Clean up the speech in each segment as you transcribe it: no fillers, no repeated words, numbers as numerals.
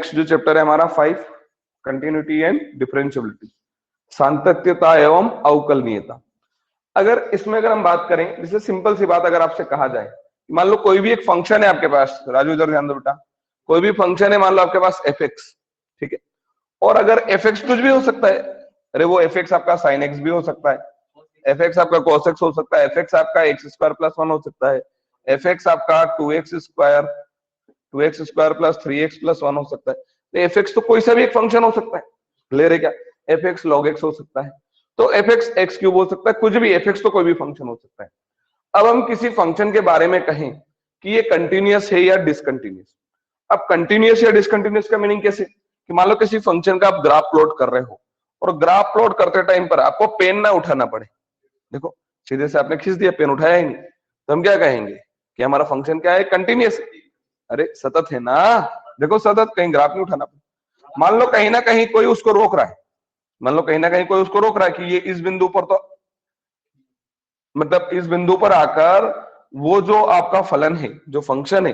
Next जो chapter है हमारा 5, कंटिन्यूटी एंड डिफरेंशियबिलिटी, सातत्यता एवं अवकलनीयता। अगर इसमें अगर हम बात करें, जैसे सिंपल सी बात अगर आपसे कहा जाए, मान लो कोई भी एक फंक्शन है आपके पास, राजू इधर ध्यान दो बेटा, कोई भी फंक्शन है मान लो आपके पास एफ एक्स, ठीक है, और अगर एफ एक्स कुछ भी हो सकता है, अरे वो एफ एक्स आपका साइन एक्स भी हो सकता है, एफ एक्स आपका कॉस एक्स हो सकता है, एफ एक्स आपका एक्स स्क्वायर प्लस 1 हो सकता है, एफ एक्स आपका 2x square plus 3x plus 1 हो सकता है। तो एफ एक्स तो कोई सा भी एक फंक्शन हो सकता है, क्लियर है क्या? एफ एक्स लॉग एक्स हो सकता है, तो एफ एक्स एक्स क्यूब हो सकता है, कुछ भी, एफ एक्स तो कोई भी फंक्शन हो सकता है। अब हम किसी फंक्शन के बारे में कहें कि ये कंटिन्यूअस है या डिसकंटिन्यूअस। अब कंटिन्यूअस या डिसकंटिन्यूअस का मीनिंग कैसे, कि मान लो किसी फंक्शन का आप ग्राफ प्लॉट कर रहे हो और ग्राफ प्लॉट करते टाइम पर आपको पेन ना उठाना पड़े, देखो सीधे से आपने खींच दिया, पेन उठाया ही नहीं, तो हम क्या कहेंगे कि हमारा फंक्शन क्या है, कंटिन्यूअस। अरे सतत है ना, देखो सतत, कहीं ग्राफ नहीं उठाना पड़े। मान लो कहीं ना कहीं कोई उसको रोक रहा है, मान लो कहीं ना कहीं कोई उसको रोक रहा है कि ये इस बिंदु पर, तो मतलब इस बिंदु पर आकर वो जो आपका फलन है, जो फंक्शन है,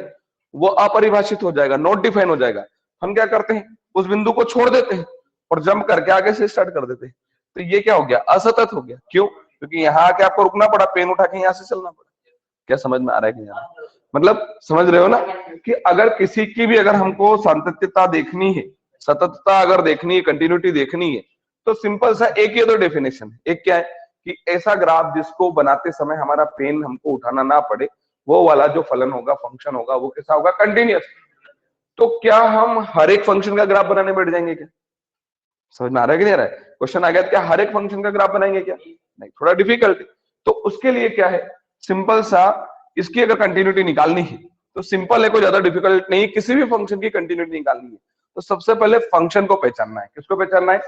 वो अपरिभाषित हो जाएगा, नॉट डिफाइन हो जाएगा। हम क्या करते हैं, उस बिंदु को छोड़ देते हैं और जंप करके आगे से स्टार्ट कर देते हैं। तो ये क्या हो गया, असतत हो गया। क्यों? क्योंकि यहाँ आके आपको रुकना पड़ा, पेन उठा के यहाँ से चलना पड़ा। क्या समझ में आ रहा है कि नहीं? मतलब समझ रहे हो ना, कि अगर किसी की भी अगर हमको सातत्यता देखनी है, सततता अगर देखनी है, कंटिन्यूटी देखनी है, तो सिंपल सा एक ये तो डेफिनेशन है। एक क्या है कि ऐसा ग्राफ जिसको बनाते समय हमारा पेन हमको उठाना ना पड़े, वो वाला जो फलन होगा, फंक्शन होगा, वो कैसा होगा, कंटिन्यूअस। तो क्या हम हर एक फंक्शन का ग्राफ बनाने बैठ जाएंगे क्या? समझ में आ रहा है कि नहीं आ रहा है? क्वेश्चन आ गया, क्या हर एक फंक्शन का ग्राफ बनाएंगे क्या? नहीं, थोड़ा डिफिकल्ट। तो उसके लिए क्या है, सिंपल सा, इसकी अगर कंटिन्यूटी निकालनी है तो सिंपल है, कोई ज्यादा डिफिकल्ट नहीं। किसी भी फंक्शन की कंटिन्यूटी निकालनी है तो सबसे पहले फंक्शन को पहचानना है। किसको पहचानना है?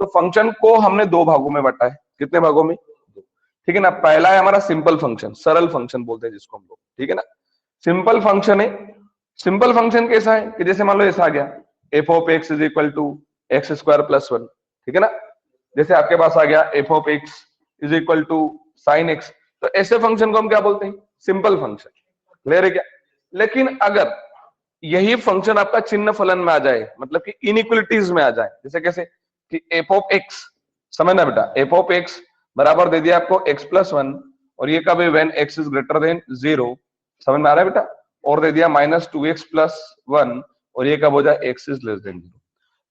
तो फंक्शन को हमने दो भागों में बांटा है। कितने भागों में? ठीक है ना। पहला है हमारा सिंपल फंक्शन, सरल फंक्शन बोलते हैं जिसको हम लोग, ठीक है ना। सिंपल फंक्शन है। सिंपल फंक्शन कैसा है कि जैसे मान लो ऐसा आ गया, f of x is equal to x square plus 1, ठीक है ना। जैसे आपके पास आ गया f of x is equal to sine x, तो ऐसे फंक्शन को हम क्या बोलते हैं, सिंपल फंक्शन, क्लियर है क्या। लेकिन अगर यही फंक्शन आपका चिन्ह फलन में आ जाए, मतलब कि इनइक्वलिटीज में आ जाए, जैसे कैसे कि एफ ऑफ एक्स, समझना बेटा, एफ ऑफ एक्स बराबर दे दिया आपको एक्स प्लस 1, और ये कब है, when x is greater then 0, समझ में आ रहा है बेटा, और दे दिया माइनस 2x प्लस 1, और ये कब हो जाए, एक्स इज लेस देन 0।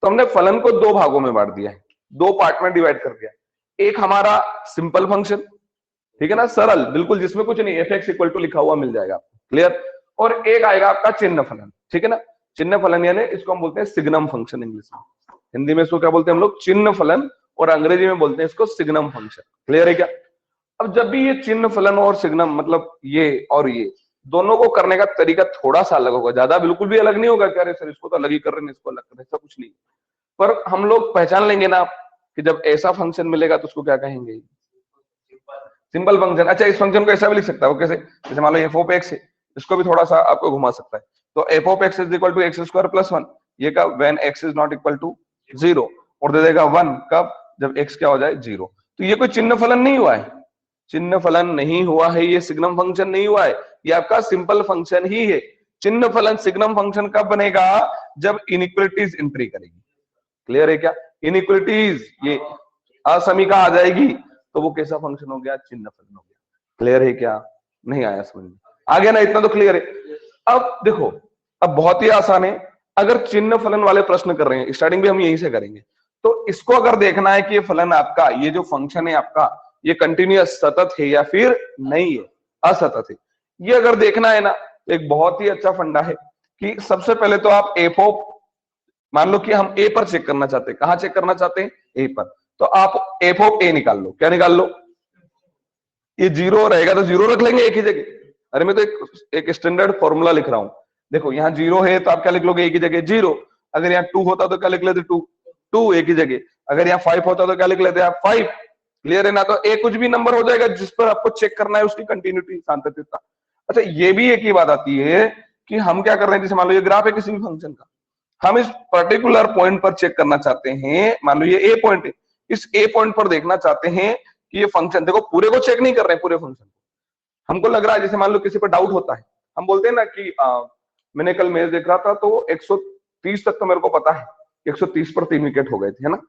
तो हमने फलन को दो भागों में बांट दिया है, दो पार्ट में डिवाइड कर दिया। एक हमारा सिंपल फंक्शन, ठीक है ना, सरल बिल्कुल, जिसमें कुछ नहीं, एफ एक्स इक्वल टू लिखा हुआ मिल जाएगा, क्लियर। और एक आएगा आपका चिन्ह फलन, ठीक है ना। चिन्ह फलन यानी इसको हम बोलते हैं सिग्नम फंक्शन, इंग्लिश में, हिंदी में इसको क्या बोलते हैं हम लोग, चिन्ह फलन, और अंग्रेजी में बोलते हैं इसको सिग्नम फंक्शन, क्लियर है क्या। अब जब भी ये चिन्ह फलन और सिग्नम, मतलब ये और ये दोनों को करने का तरीका थोड़ा सा अलग होगा, ज्यादा बिल्कुल भी अलग नहीं होगा, कह रहे सर इसको तो अलग ही कर रहे हैं, इसको अलग कर रहे हैं, ऐसा कुछ नहीं। पर हम लोग पहचान लेंगे ना कि जब ऐसा फंक्शन मिलेगा तो उसको क्या कहेंगे, सिंपल फंक्शन। अच्छा, इस फंक्शन को ऐसा भी लिख सकता है, वो कैसे, जैसे मान लो एफ ऑफ एक्स है, इसको भी थोड़ा सा आपको घुमा सकता है, तो f of x is equal to x square plus 1, ये कब, when x is not equal to 0, और दे देगा 1 कब, जब एक्स क्या हो जाए, 0। तो ये कोई चिन्ह फलन नहीं हुआ है, चिन्ह फलन नहीं हुआ है, ये सिग्नम फंक्शन नहीं हुआ है, ये आपका सिंपल फंक्शन ही है। चिन्ह फलन सिग्नम फंक्शन कब बनेगा, जब इनइक्वलिटीज एंट्री करेगी, क्लियर है क्या। इनइक्वलिटीज, ये असमीका आ जाएगी तो वो कैसा फंक्शन हो गया, चिन्ह फलन हो गया, क्लियर है क्या। नहीं आया समझ में, आ गया ना, इतना तो क्लियर है। अब देखो, अब बहुत ही आसान है, अगर चिन्ह फलन वाले प्रश्न कर रहे हैं, स्टार्टिंग भी हम यहीं से करेंगे, तो इसको अगर देखना है कि ये फलन आपका, ये जो फंक्शन है आपका, ये कंटिन्यूअस सतत है या फिर नहीं है, असतत है, ये अगर देखना है ना, तो एक बहुत ही अच्छा फंडा है कि सबसे पहले तो आप एफ ऑफ, मान लो कि हम ए पर चेक करना चाहते हैं, कहां चेक करना चाहते हैं, ए पर, तो आप एफ ऑफ ए निकाल लो। क्या निकाल लो, ये 0 रहेगा तो 0 रख लेंगे एक ही जगह। अरे मैं तो एक स्टैंडर्ड फॉर्मूला लिख रहा हूं, देखो यहाँ 0 है तो आप क्या लिख लोगे, एक ही जगह 0। अगर यहाँ 2 होता तो क्या लिख लेते, 2 एक ही जगह। अगर यहाँ 5 होता तो क्या लिख लेते आप, 5, क्लियर है ना। तो एक कुछ भी नंबर हो जाएगा जिस पर आपको चेक करना है उसकी कंटिन्यूटी, सातत्यता। अच्छा, ये भी एक ही बात आती है कि हम क्या कर रहे हैं, जैसे मान लो ये ग्राफ है किसी भी फंक्शन का, हम इस पर्टिकुलर पॉइंट पर चेक करना चाहते हैं, मान लो ये ए पॉइंट है, इस ए पॉइंट पर देखना चाहते हैं कि ये फंक्शन, देखो पूरे को चेक नहीं कर रहे हैं, पूरे फंक्शन को। हमको लग रहा है, जैसे मान लो किसी पर डाउट होता है, हम बोलते हैं ना कि मैंने कल मैच देख रहा था तो 100 30 तक तो मेरे को पता है, 130 पर 3 विकेट हो गए थे, है ना।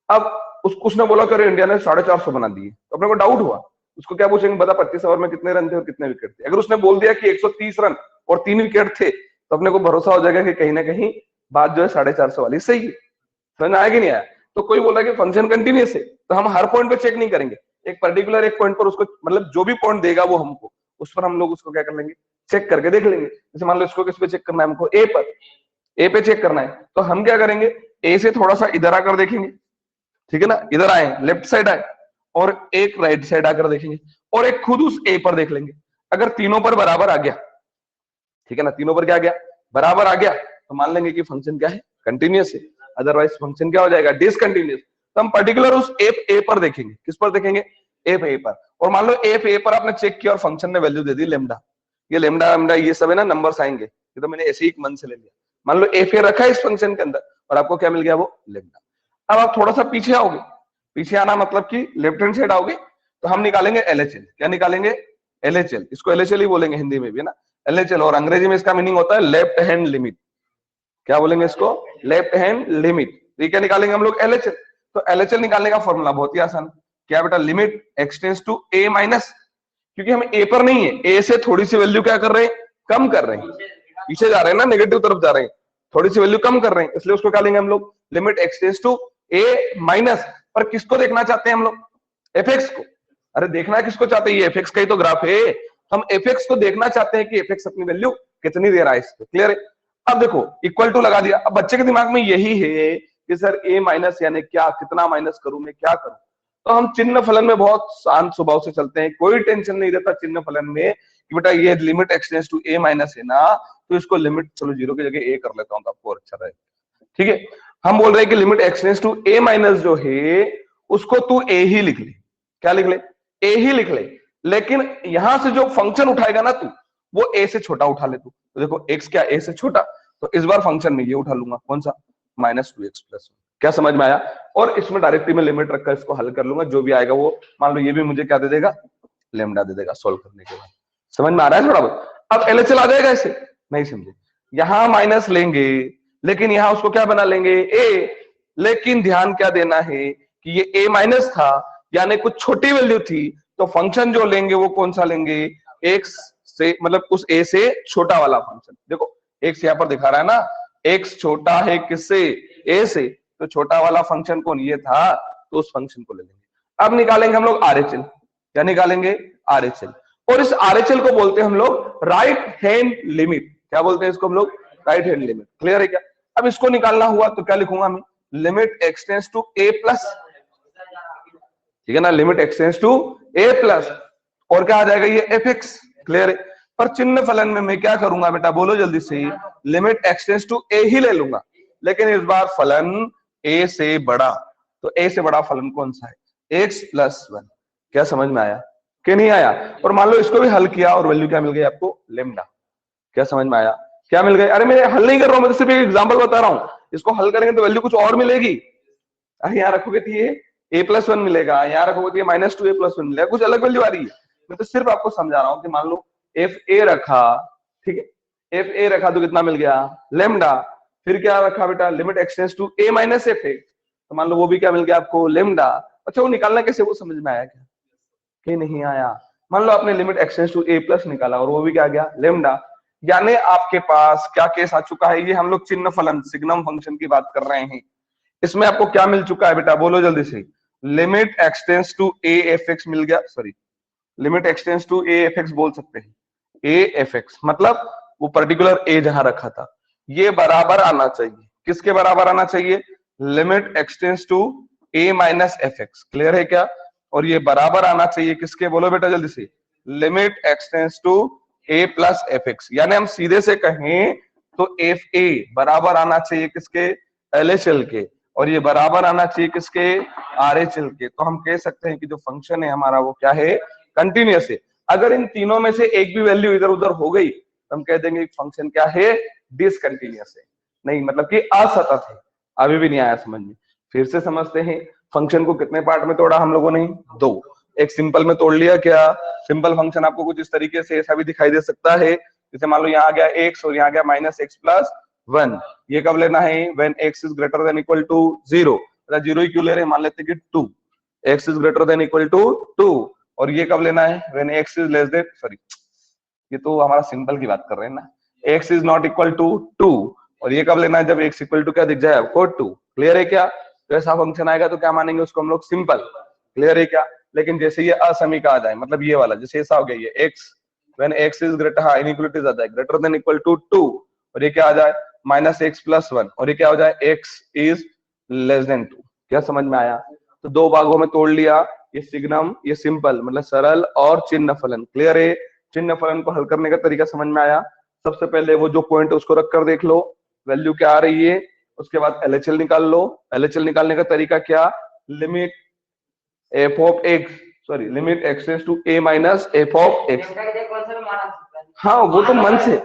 अब उसने बोला कि अरे इंडिया ने 450 बना दिए, तो अपने को डाउट हुआ। उसको क्या पूछेंगे, बता 25 ओवर में कितने रन थे और कितने विकेट थे। अगर उसने बोल दिया कि 130 रन और 3 विकेट थे, तो अपने को भरोसा हो जाएगा कि कहीं ना कहीं बात जो है 450 वाली सही है। समझ आया कि नहीं आया। तो कोई बोला कि फंक्शन कंटिन्यूस है, तो हम हर पॉइंट पे चेक नहीं करेंगे, एक पर्टिकुलर एक पॉइंट पर उसको, मतलब जो भी पॉइंट देगा वो हमको, उस पर हम लोग उसको क्या कर लेंगे, चेक करके देख लेंगे। जैसे मान लो इसको किस पे चेक करना है हमको, ए पर, ए पे चेक करना है, तो हम क्या करेंगे, ए से थोड़ा सा इधर आकर देखेंगे, ठीक है ना, इधर आए, लेफ्ट साइड आए, और एक राइट साइड आकर देखेंगे, और एक खुद उस ए पर देख लेंगे। अगर तीनों पर बराबर आ गया, ठीक है ना, तीनों पर क्या आ गया, बराबर आ गया, तो मान लेंगे कि फंक्शन क्या है, कंटिन्यूअस है। अदरवाइज फंक्शन क्या हो जाएगा, डिसकंटिन्यूअस। तो हम पर्टिकुलर उस एफ ए पर देखेंगे, किस पर देखेंगे, एफ ए पर। और मान लो एफ ए पर आपने चेक किया और फंक्शन ने वैल्यू दे दी लेमडा, ये लेमडा ये सब है ना, नंबर्स आएंगे, ये तो मैंने ऐसे ही मन से ले लिया। मान लो एफ ए रखा है इस फंक्शन के अंदर और आपको क्या मिल गया, वो लेमडा। अब आप थोड़ा सा पीछे आओगे, पीछे आना मतलब कि लेफ्ट हैंड साइड आओगे, तो हम निकालेंगे एलएचएल। क्या निकालेंगे, एलएचएल। इसको एलएचएल ही बोलेंगे हिंदी में भी, है ना, एलएचएल। और अंग्रेजी में इसका मीनिंग होता है लेफ्ट हैंड लिमिट। क्या बोलेंगे इसको, लेफ्ट हैंड लिमिट। ये क्या निकालेंगे हम लोग, एलएचएल। तो एलएचएल निकालने का फॉर्मूला बहुत ही आसान, क्या बेटा, limit x tends to a minus, क्योंकि हम ए पर नहीं है, ए से थोड़ी सी वैल्यू क्या कर रहे हैं, कम कर रहे हैं, पीछे जा रहे हैं ना, नेगेटिव तरफ जा रहे हैं, थोड़ी सी वैल्यू कम कर रहे हैं, इसलिए उसको क्या लेंगे हम लोग, limit x tends to a minus. पर किसको देखना चाहते हैं हम लोग, एफएक्स को। अरे देखना किसको चाहते हैं, ये एफएक्स का ही तो ग्राफ है, हम एफएक्स को देखना चाहते हैं कि एफएक्स अपनी वैल्यू कितनी दे रहा है इस पे। क्लियर है। अब देखो इक्वल टू लगा दिया। अब बच्चे के दिमाग में यही है कि सर ए माइनस यानी क्या, कितना माइनस करूं मैं, क्या करूं। तो हम चिन्ह फलन में बहुत शांत स्वभाव से चलते हैं, कोई टेंशन नहीं रहता चिन्ह फलन में कि बेटा ये limit x tends to a minus है ना, तो इसको लिमिट चलो जीरो की जगह ए कर लेता हूं तो आपको अच्छा रहेगा। ठीक है, हम बोल रहे हैं कि limit x tends to a minus जो है उसको तू ए ही लिख ले। क्या लिख ले, ए ही लिख ले। लेकिन यहां से जो फंक्शन उठाएगा ना तू, वो ए से छोटा उठा ले तू। तो देखो एक्स क्या ए से छोटा, तो इस बार फंक्शन में ये उठा लूंगा, कौन सा, -2x+1। क्या समझ में आया। और इसमें डायरेक्टली मैं लिमिट रखकर इसको हल कर लूंगा, जो भी आएगा वो, मान लो ये भी मुझे क्या दे देगा, लेमडा दे देगा सोल्व करने के बाद। समझ में आ रहा है थोड़ा बहुत। अब एलएचएल आ जाएगा ऐसे, नहीं समझे, यहां माइनस लेंगे लेकिन यहां उसको क्या बना लेंगे, ए। लेकिन ध्यान क्या देना है कि ये ए माइनस था, यानी कुछ छोटी वैल्यू थी, तो फंक्शन जो लेंगे वो कौन सा लेंगे, एक्स से, मतलब उस ए से छोटा वाला फंक्शन। देखो एक्स यहाँ पर दिखा रहा है ना, एक्स छोटा है किससे, ए से, तो छोटा वाला फंक्शन कौन, ये था, तो उस फंक्शन को ले लेंगे। अब निकालेंगे हम लोग आरएचएल। क्या निकालेंगे, आरएचएल। और इस आरएचएल को बोलते हैं हम लोग राइट हैंड लिमिट। क्या बोलते हैं इसको हम लोग, राइट हैंड लिमिट। क्लियर है क्या। अब इसको निकालना हुआ तो क्या लिखूंगा मैं, limit x tends to a plus, ठीक है ना, limit x tends to a plus, और क्या आ जाएगा ये एफ एक्स। क्लियर है। पर चिन्ह फलन में मैं क्या करूंगा बेटा, बोलो जल्दी से, लिमिट एक्स टेंड्स टू ए ही ले लूंगा, लेकिन इस बार फलन ए से बड़ा। तो ए से बड़ा फलन कौन सा है, x+1। क्या समझ में आया कि नहीं आया। और मान लो इसको भी हल किया और वैल्यू क्या मिल गई आपको, लेमडा। क्या समझ में आया, क्या मिल गई। अरे मैं हल नहीं कर रहा हूं, मैं तो सिर्फ एक एग्जांपल बता रहा हूं। इसको हल करेंगे तो वैल्यू कुछ और मिलेगी। अरे यहाँ रखोगे तो ये a+1 मिलेगा, यहाँ रखोगे तो ये -2a+1 मिलेगा, कुछ अलग वैल्यू आ रही है। मैं तो सिर्फ आपको समझा रहा हूँ कि मान लो एफ ए रखा, ठीक है, एफ ए रखा तो कितना मिल गया, लेमडा। फिर क्या रखा बेटा, limit x tends to a minus f a, तो मान लो वो भी क्या मिल गया आपको, लेमडा। अच्छा वो निकालना कैसे, वो समझ में आया क्या, कि नहीं आया। मान लो आपने limit x tends to a plus निकाला और वो भी क्या गया, लेमडा। यानी आपके पास क्या केस आ चुका है, ये हम लोग चिन्ह फलन सिग्नम फंक्शन की बात कर रहे हैं। इसमें आपको क्या मिल चुका है बेटा, बोलो जल्दी से, limit x tends to a f x मिल गया, sorry limit x tends to a f x बोल सकते हैं, ए एफ एक्स मतलब वो पर्टिकुलर ए जहां रखा था, ये बराबर आना चाहिए, किसके बराबर आना चाहिए, limit x tends to a minus f x. Clear है क्या। और ये बराबर आना चाहिए किसके, बोलो बेटा जल्दी से, limit x tends to a plus f x. यानी हम सीधे से कहें तो एफ ए बराबर आना चाहिए किसके, एलएचएल के, और ये बराबर आना चाहिए किसके, आरएचएल के। तो हम कह सकते हैं कि जो फंक्शन है हमारा वो क्या है, कंटिन्यूअस है। अगर इन तीनों में से एक भी वैल्यू इधर उधर हो गई तो हम कह देंगे फंक्शन क्या है, डिसकंटिन्यूअस है, नहीं मतलब कि असतत है। अभी भी नहीं आया समझ में, फिर से समझते हैं। फंक्शन को कितने पार्ट में तोड़ा हम लोगों ने, दो। एक सिंपल में तोड़ लिया, क्या सिंपल फंक्शन आपको कुछ इस तरीके से ऐसा भी दिखाई दे सकता है, जैसे मान लो यहाँ आ गया एक्स और यहाँ गया -x+, 1। ये कब लेना है? When x is greater than equal to 0। Zero ही क्यों ले रहे हैं? मान लेते हैं कि 2, x is greater than equal to 2। और ये कब लेना है? When x is less than, sorry ये तो हमारा सिंपल की बात कर रहे हैं ना, x is not equal to 2। और ये कब लेना है? जब x इक्वल टू क्या दिख जाए आपको? 2। क्लियर है क्या? तो ऐसा फंक्शन आएगा तो क्या मानेंगे उसको हम लोग? सिंपल। क्लियर है क्या? लेकिन जैसे ये असमीका आ जाए, मतलब ये वाला जैसे ऐसा हो गया, ये x when x is greater, हाँ इनइक्वालिटीज आ जाए, ग्रेटर देन इक्वल टू 2, और ये क्या आ जाए? माइनस एक्स प्लस 1, और ये क्या हो जाए? x is less then 2। क्या समझ में आया? तो दो भागों में तोड़ लिया, ये सिग्नम, ये सिंपल मतलब सरल, और चिन्ह फलन। क्लियर है? चिन्ह फलन को हल करने का तरीका समझ में आया? सबसे पहले वो जो पॉइंट उसको रखकर देख लो, वैल्यू क्या आ रही है, उसके बाद LHL निकाल लो। LHL निकालने का तरीका क्या? Limit f of x, sorry limit x tends to a minus f of x। हाँ वो तो मन से,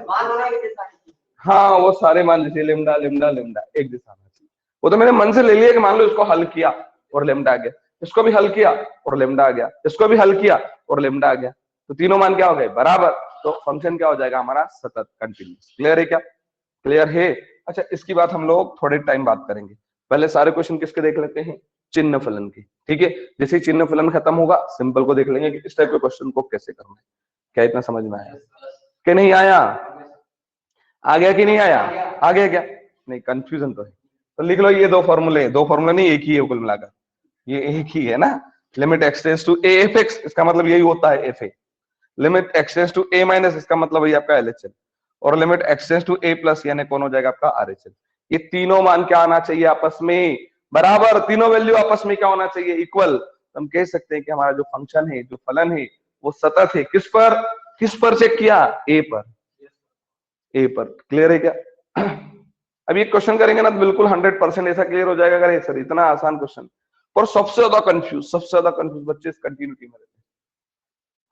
हाँ वो सारे मान जैसे लेमडा लेमडा लेमडा एक दिशा में, वो तो मैंने मन से ले लिया कि मान लो इसको हल किया और लेमडा आ गया, इसको भी हल किया और लेमडा आ गया, इसको भी हल किया और लेमडा आ गया, तो तीनों मान क्या हो गए? बराबर। तो फंक्शन क्या हो जाएगा हमारा? सतत, कंटिन्यूस। क्लियर है क्या? क्लियर है? अच्छा इसकी बात हम लोग थोड़े टाइम बात करेंगे, पहले सारे क्वेश्चन किसके देख लेते हैं? चिन्ह फलन की। ठीक है, जैसे चिन्ह फलन खत्म होगा सिंपल को देख लेंगे कि इस टाइप के क्वेश्चन को कैसे करना है। क्या इतना समझ में आया कि नहीं आया? आ गया कि नहीं आया? आ गया क्या? नहीं, कंफ्यूजन तो है। तो लिख लो ये दो फॉर्मूले, दो फॉर्मूला नहीं एक ही है कुल मिलाकर, ये एक ही है ना। Limit x tends to a f x, इसका मतलब यही होता है f a। Limit x tends to a minus, इसका मतलब वही आपका LHL। और limit x tends to a plus, यानी कौन हो जाएगा आपका? RHL। ये तीनों मान क्या आना चाहिए? आपस में बराबर। तीनों वैल्यू आपस में क्या होना चाहिए? इक्वल। हम कह सकते हैं कि हमारा जो फंक्शन है, जो फलन है, वो सतत है। किस पर? किस पर चेक किया? a पर। ए पर। क्लियर है क्या? अब ये क्वेश्चन करेंगे ना तो बिल्कुल 100% ऐसा क्लियर हो जाएगा। अगर सर इतना आसान क्वेश्चन, और सबसे ज्यादा कंफ्यूज बच्चे इस कंटिन्यूटी में रहते हैं।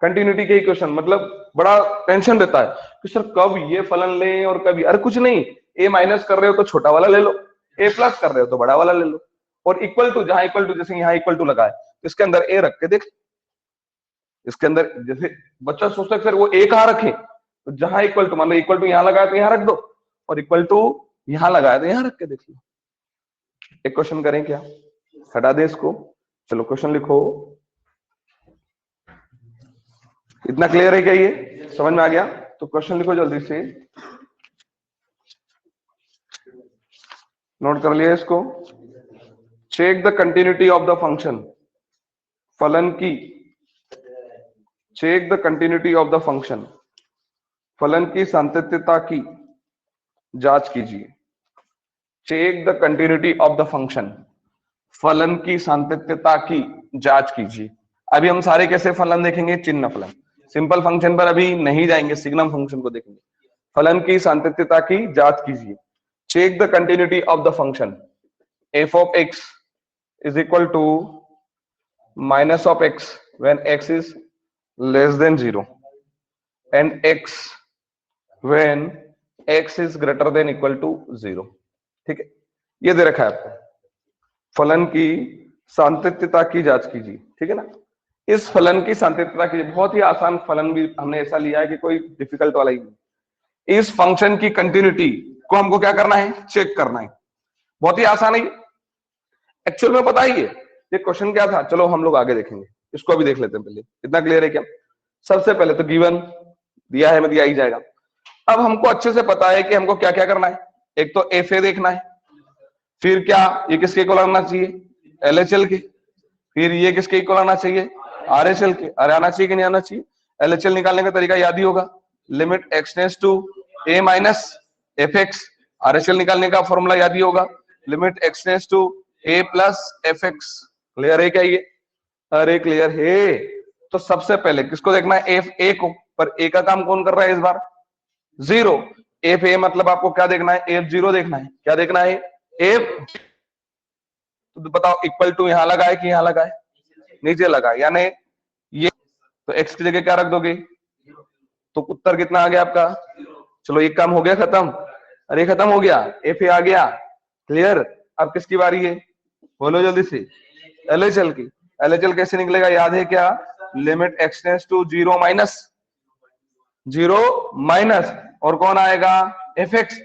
कंटिन्यूटी के ही क्वेश्चन मतलब बड़ा टेंशन रहता है कि सर कब ये फलन लें और कभी, अरे कुछ नहीं, ए माइनस कर रहे हो तो छोटा वाला ले लो, ए प्लस कर रहे हो तो बड़ा वाला ले लो, और इक्वल टू, जहां इक्वल टू, जैसे यहाँ इक्वल टू लगाए तो इसके अंदर ए रख के देख। इसके अंदर जैसे बच्चा सोचता है सर वो ए कहाँ रखे, तो जहां इक्वल टू, मान लो इक्वल टू यहां लगाया तो यहां रख दो, और इक्वल टू यहां लगाया तो यहां रख के देख लो। एक क्वेश्चन करें क्या? हटा दे इसको, चलो क्वेश्चन लिखो। इतना क्लियर है क्या? ये समझ में आ गया? तो क्वेश्चन लिखो जल्दी से, नोट कर लिया इसको। Check the continuity of the function, फलन की, check the continuity of the function, फलन की सातत्यता की जांच कीजिए। Check the continuity of the function, फलन की सातत्यता की जांच कीजिए। अभी हम सारे कैसे फलन देखेंगे? चिन्ह फलन। सिंपल फंक्शन पर अभी नहीं जाएंगे, सिग्नम फंक्शन को देखेंगे। फलन की सातत्यता की जांच कीजिए। Check the continuity of the function f of x is equal to minus of x when x is less than 0 and x when x is greater than equal to 0। ठीक है, ये दे रखा है आपको, फलन की सातत्यता की जांच कीजिए। ठीक है ना, इस फलन की सातत्यता की, बहुत ही आसान फलन भी हमने ऐसा लिया है कि कोई डिफिकल्ट वाला ही नहीं। इस फंक्शन की कंटिन्यूटी को हमको क्या करना है? चेक करना है। बहुत ही आसान है। एक्चुअल में पता ही है ये क्वेश्चन क्या था, चलो हम लोग आगे देखेंगे, इसको भी देख लेते हैं पहले। इतना क्लियर है क्या? सबसे पहले तो गिवन दिया है, मैं दिया ही जाएगा। अब हमको अच्छे से पता है कि हमको क्या क्या करना है। एक तो एफ ए देखना है, फिर क्या ये किसके इक्वल आना चाहिए? LHL के, फिर ये किसके इक्वल आना चाहिए? RHL के। अरे आना चाहिए कि नहीं आना चाहिए? LHL निकालने का तरीका याद ही होगा, limit x tends to a minus f x. RHL निकालने का फॉर्मूला याद ही होगा, limit x tends to a plus f x. Clear है क्या ये? अरे क्लियर है। तो सबसे पहले किसको देखना है? एफ ए को। पर ए का काम कौन कर रहा है इस बार? 0। एफ ए मतलब आपको क्या देखना है? F0 देखना है। क्या देखना है? एफ, तो बताओ इक्वल टू यहां लगाए कि यहां लगाए? नीचे लगा, यानी ये, तो x की जगह क्या रख दोगे? तो उत्तर कितना आ गया आपका? चलो एक काम हो गया खत्म। अरे खत्म हो गया, एफ ए आ गया। क्लियर? अब किसकी बारी है? बोलो जल्दी से। LHL की। LHL कैसे निकलेगा याद है क्या? Limit x tends to 0 minus 0 minus, और कौन आएगा? F x.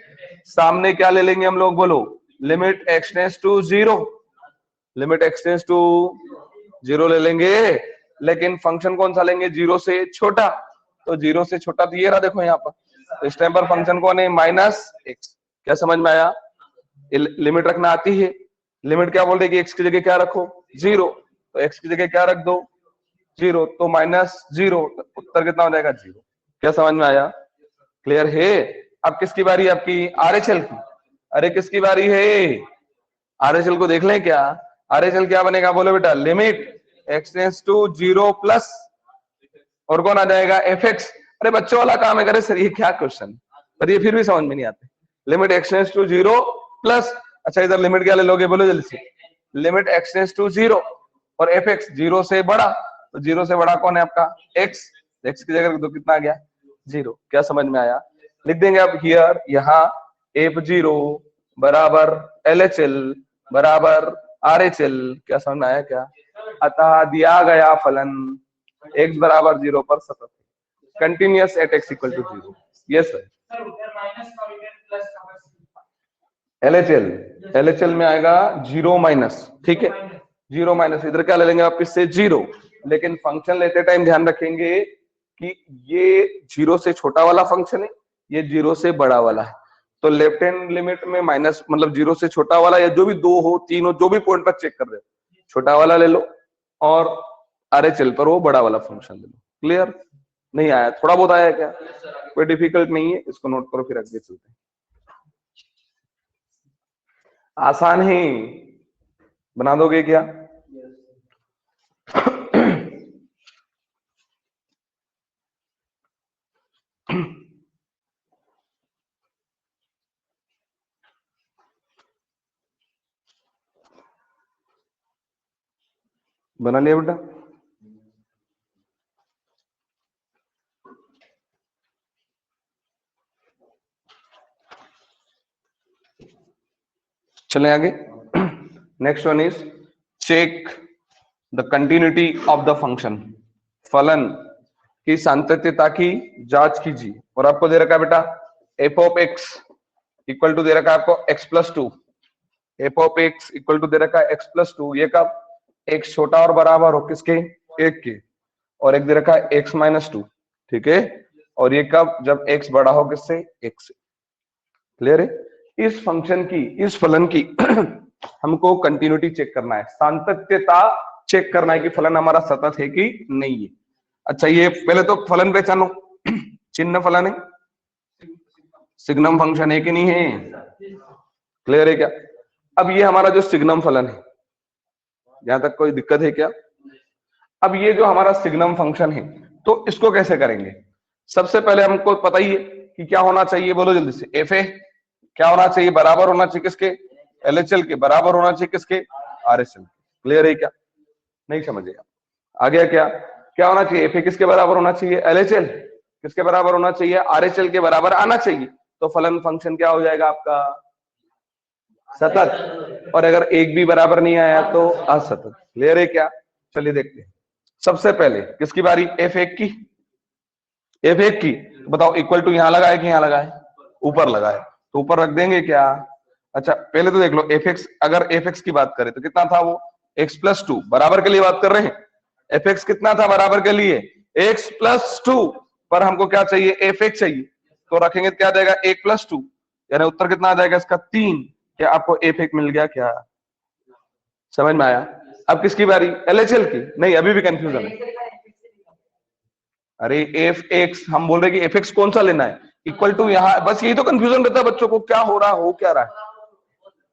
सामने क्या ले लेंगे हम लोग, बोलो, limit x tends to 0, limit x tends to 0 ले लेंगे, लेकिन फंक्शन कौन सा लेंगे, 0 से छोटा। तो 0 से छोटा तो ये रहा, देखो यहाँ पर। तो इस टाइम पर फंक्शन कौन है, -x। क्या समझ में आया? लिमिट रखना आती है। लिमिट क्या बोल रही है कि x की जगह क्या रखो, 0। तो x की जगह क्या रख दो, 0। तो -0, उत्तर कितना हो जाएगा, 0। क्या समझ में आया? क्लियर है? अब किसकी बारी है, आपकी RHL की। अरे किसकी बारी है, RHL को देख लें क्या। RHL क्या बनेगा, बोलो बेटा, limit x tends to 0 plus, और कौन आ जाएगा, fx। अरे बच्चों वाला काम है, करे सर ये क्या क्वेश्चन, पर ये फिर भी समझ में नहीं आते। Limit x tends to 0 plus, अच्छा इधर लिमिट क्या ले लोगे, बोलो जल्दी से, लिमिट x टेंड्स टू 0 और fx 0 से बड़ा। तो 0 से बड़ा कौन है आपका, x। x की जगह तो कितना आ गया, 0। क्या समझ में आया? लिख देंगे अब हियर, यहाँ f0 बराबर LHL बराबर RHL। क्या समझ में आया क्या? अतः दिया गया फलन x बराबर 0 पर सतत continuous at x equal to 0। Yes sir. LHL में आएगा 0 माइनस, ठीक है, 0 माइनस। इधर क्या ले लेंगे आप, इससे 0, लेकिन फंक्शन लेते टाइम ध्यान रखेंगे कि ये 0 से छोटा वाला फंक्शन है, ये 0 से बड़ा वाला है। तो लेफ्ट हैंड लिमिट में माइनस मतलब 0 से छोटा वाला, या जो भी 2 हो 3 हो, जो भी पॉइंट पर चेक कर रहे हो, छोटा वाला ले लो, और RHL पर वो बड़ा वाला फंक्शन ले लो। क्लियर? नहीं आया? थोड़ा बहुत आया क्या? कोई डिफिकल्ट नहीं है, इसको नोट करो, फिर आगे चलते हैं। आसान ही बना दोगे क्या? बना लिया बेटा? चलें आगे। Next one is check the continuity of the function. फलन की सातत्यता की जांच कीजिए। और आपको दे रखा है बेटा f of x equal to दे रखा है आपको x+2, f of x equal to दे रखा है x+2। ये कब x छोटा और बराबर हो किसके, 1 के, और एक दे रखा है x-2, ठीक है। और ये कब, जब x बड़ा हो किससे, 1 से। क्लियर है? इस फंक्शन की, इस फलन की हमको कंटिन्यूटी चेक करना है, सातत्यता चेक करना है कि फलन हमारा सतत है कि नहीं है। अच्छा ये पहले तो फलन पहचानो। चिन्ह फलन है, सिग्नम फंक्शन है कि नहीं है? क्लियर है क्या? अब ये हमारा जो सिग्नम फलन है, यहां तक कोई दिक्कत है क्या? अब ये जो हमारा सिग्नम फंक्शन है, तो इसको कैसे करेंगे? सबसे पहले हमको पता ही है कि क्या होना चाहिए, बोलो जल्दी से। एफ ए क्या होना चाहिए, बराबर होना चाहिए किसके, LHL के, बराबर होना चाहिए किसके, RHL। क्लियर है क्या? नहीं समझे आप? आ गया क्या? क्या होना चाहिए, एफ ए किसके बराबर होना चाहिए, LHL किसके बराबर होना चाहिए, RHL के बराबर आना चाहिए। तो फलन फंक्शन क्या हो जाएगा आपका, सतत। और अगर एक भी बराबर नहीं आया तो असतत। क्लियर है क्या? चलिए देखते हैं। सबसे पहले किसकी बारी, f1 की। f1 की बताओ, इक्वल टू यहां लगाए कि यहां लगाए, ऊपर लगाए, तो ऊपर रख देंगे क्या? अच्छा पहले तो देख लो fx, अगर fx की बात करें तो कितना था वो, x+2, बराबर के लिए बात कर रहे हैं। fx कितना था बराबर के लिए, x+2, पर हमको क्या चाहिए, f1 चाहिए, तो रखेंगे क्या जाएगा, 1+2, यानी उत्तर कितना आ जाएगा इसका, 3। क्या आपको f1 मिल गया क्या? समझ में आया? अब किसकी बारी, LHL की। नहीं अभी भी कंफ्यूजन है। अरे f(x) हम बोल रहे कि f(x) कौन सा लेना है, इक्वल टू यहाँ, बस यही तो कंफ्यूजन रहता है बच्चों को, क्या हो रहा हो क्या रहा है,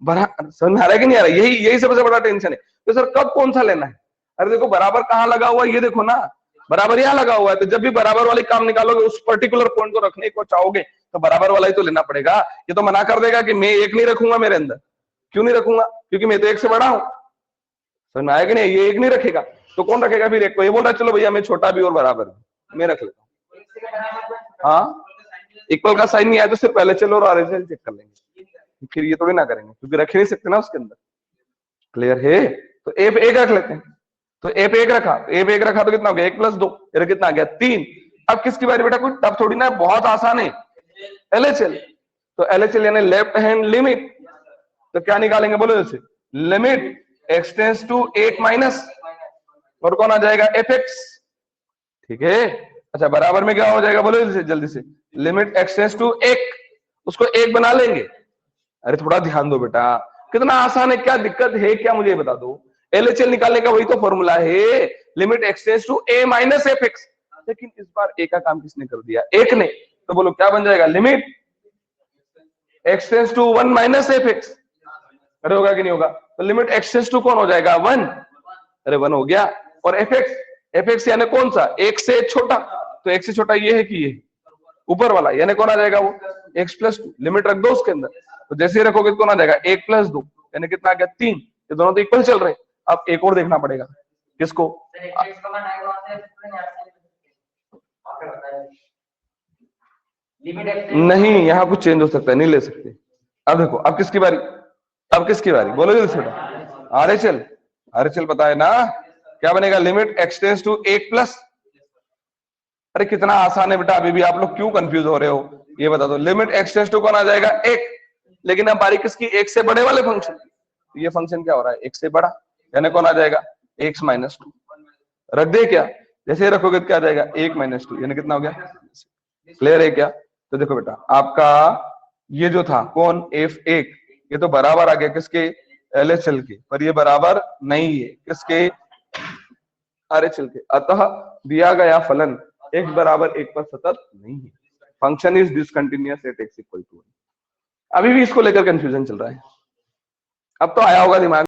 समझ में आ रहा है कि नहीं आ रहा है? यही सबसे बड़ा टेंशन है। तो सर कब कौन सा लेना है? अरे देखो बराबर कहाँ लगा हुआ है, ये देखो ना, बराबर यहाँ लगा हुआ है। तो जब भी बराबर वाली काम निकालोगे, उस पर्टिकुलर पॉइंट को रखने को चाहोगे, तो बराबर वाला ही तो लेना पड़ेगा। ये तो मना कर देगा कि मैं 1 नहीं रखूंगा मेरे अंदर। क्यों नहीं रखूंगा? क्योंकि मैं तो 1 से बड़ा हूं। समझ में आया कि नहीं? ये 1 नहीं रखेगा तो कौन रखेगा फिर 1 को? ये बोल रहा है चलो भैया मैं छोटा भी और बराबर भी मैं रख लेता हूँ। हाँ इक्वल का साइन नहीं आया तो सिर्फ LHL और RHL चेक कर लेंगे, फिर ये थोड़ी ना करेंगे क्योंकि रख नहीं सकते ना उसके अंदर। क्लियर है? तो f1 रख लेते हैं। तो f1 रखा, f1 रखा तो कितना हो गया, 1+2, ये कितना आ गया, 3। अब किसकी बारी बेटा, कोई टफ थोड़ी ना है, बहुत आसान है, LHL। तो LHL यानी लेफ्ट हैंड लिमिट, तो क्या निकालेंगे बोलो जैसे limit x tends to 8 minus, और कौन आ जाएगा fx, ठीक है। अच्छा बराबर में क्या हो जाएगा बोलो जल्दी से, लिमिट x टेंस टू 1, उसको 1 बना लेंगे। अरे थोड़ा ध्यान दो बेटा, कितना आसान है, क्या दिक्कत है क्या, मुझे बता दो। LHL निकालने का वही तो फॉर्मूला है, limit x tends to a minus fx, लेकिन इस बार a का काम किसने कर दिया, 1 ने, तो बोलो क्या बन जाएगा, limit x tends to 1 minus fx, अरे होगा कि नहीं होगा, तो लिमिट x टेंस टू कौन हो जाएगा 1, अरे 1 हो गया, और fx यानी कौन सा, 1 से छोटा, तो 1 से छोटा ये है कि ये ऊपर वाला, यानी कौन आ जाएगा वो x प्लस 2, लिमिट रख दो उसके अंदर, तो जैसे ही रखोगे तो कौन आ जाएगा 1 प्लस 2, यानी कितना आ गया 3, ये दोनों तो इक्वल चल रहे हैं। अब एक और देखना पड़ेगा, किसको, नहीं यहाँ कुछ चेंज हो सकता है, नहीं ले सकते। अब देखो अब किसकी बारी, अब किसकी बारी बोलो जल्दी से, RHL, RHL पता है ना, क्या बनेगा, limit x tends to 1 plus, अरे कितना आसान है बेटा, अभी भी आप लोग क्यों कंफ्यूज हो रहे हो, ये बता दो, लिमिट x टेंस टू कौन आ जाएगा 1, लेकिन अब बारी किसकी, 1 से बड़े वाले फंक्शन, ये फंक्शन क्या हो रहा है 1 से बड़ा, यानी कौन आ जाएगा x माइनस 2, रख दे क्या, जैसे रखोगे तो क्या आ जाएगा 1 माइनस 2, यानी कितना हो गया, क्लियर है क्या। तो देखो बेटा आपका ये जो था कौन f1, ये तो बराबर आ गया किसके, LHL के, पर ये बराबर नहीं है किसके, RHL के, अतः दिया गया फलन x बराबर 1 पर सतत नहीं है, function is discontinuous at x equal to 1। अभी भी इसको लेकर कंफ्यूजन चल रहा है, अब तो आया होगा दिमाग